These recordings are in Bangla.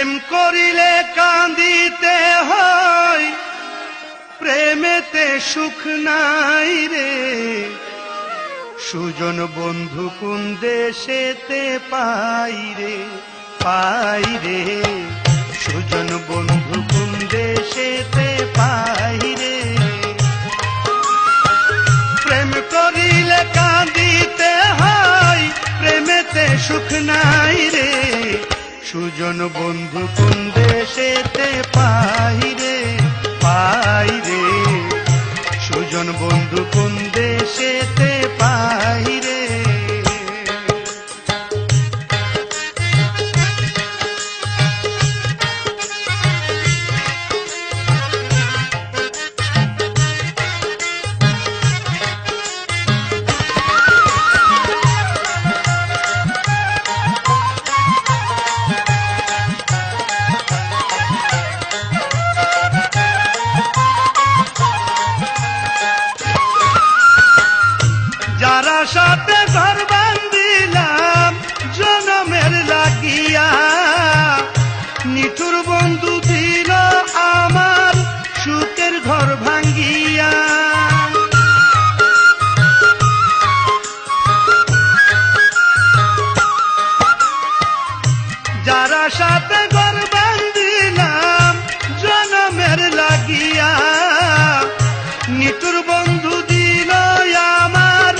প্রেম করিলে কান্দিতে হয়, প্রেমেতে সুখ নাই রে। সুজন বন্ধু কোন দেশেতে পাই রে, পাই রে। সুজন বন্ধু কোন দেশেতে পাই রে। প্রেম করিলে কান্দিতে হয়, প্রেমেতে সুখ নাই রে। সুজন বন্ধু কোন দেশেতে পাই রে, পাই রে। সুজন বন্ধু কোন দেশেতে পাই রে। যারা সাথে ঘর বান্ধিলাম জনমের লাগিয়া, নিঠুর বন্ধু দিল আমার সুখের ঘর ভাঙ্গিয়া। যারা সাথে ঘর বান্ধিলাম জনমের লাগিয়া, নিঠুর বন্ধু দিল আমার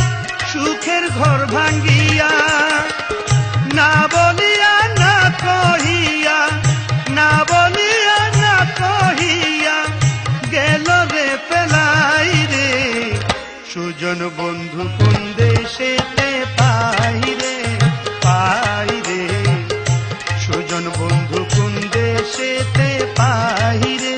সুখের ঘর ভাঙ্গিয়া। না বলিয়া না কহিয়া, না বলিয়া না কহিয়া গেল রে পেলাই রে। সুজন বন্ধু কোন দেশেতে পাই রে, পাই রে। সুজন বন্ধু কোন দেশেতে পাই রে।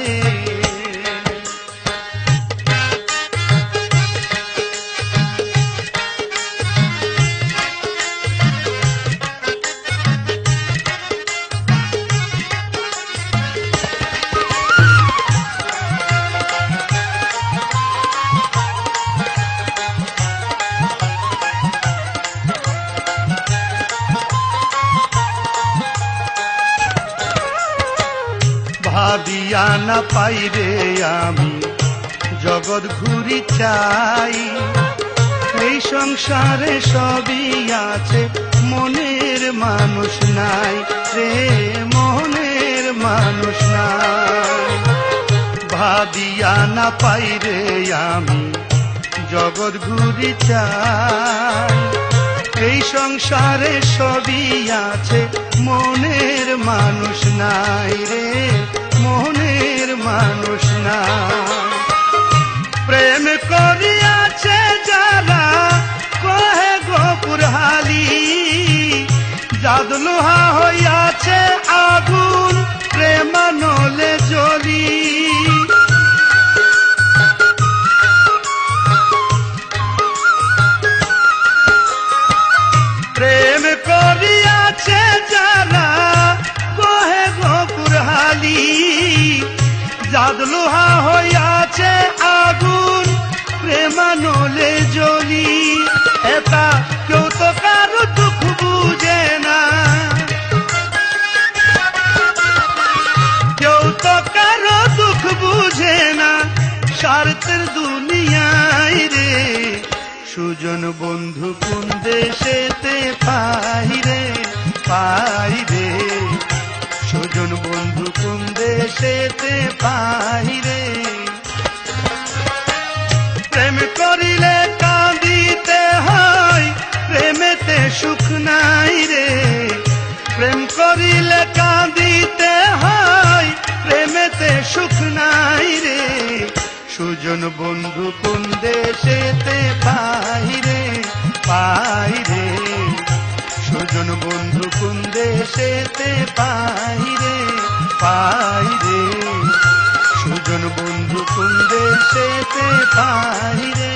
ভাবিয়া না পাই রে আমি জগৎ ঘুরি চাই। এই সংসারে সবই আছে, মনের মানুষ নাই রে, মনের মানুষ নাই। ভাবিয়া না পাই রে আমি জগৎ ঘুরি চাই। এই সংসারে সবই আছে, মনের মানুষ নাই রে, মনের মানুষ নাই। প্রেম করিয়াছে যারা কহে গোপুর হালি, জাদলোহা হইয়াছে আগুন প্রেমানলে জ্বলি। প্রেম করিয়াছে যারা কহে গোপুর হালি, জাদলোহা হইয়াছে আগুন প্রেমানলে জ্বলি। এটা কেউ তো কারো দুঃখ বুঝে না, কেউ তো কারো দুঃখ বুঝে না, স্বার্থের দুনিয়ায় রে। সুজন বন্ধু কোন দেশেতে পাই রে, পাই রে। সুজন বন্ধু কোন দেশেতে পাই রে। প্রেম করিলে কাঁদিতে হয়, প্রেমেতে সুখ নাই রে। প্রেম করিলে কাঁদিতে হয়, প্রেমেতে সুখ নাই রে। সুজন বন্ধু কোন দেশেতে পাই রে, পাই রে। সুজন বন্ধু কোন দেশেতে পাই রে, পাই রে। সুজন বন্ধু কোন দেশেতে পাই রে,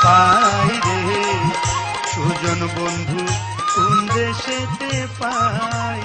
পাই রে। সুজন বন্ধু কোন দেশেতে পাই।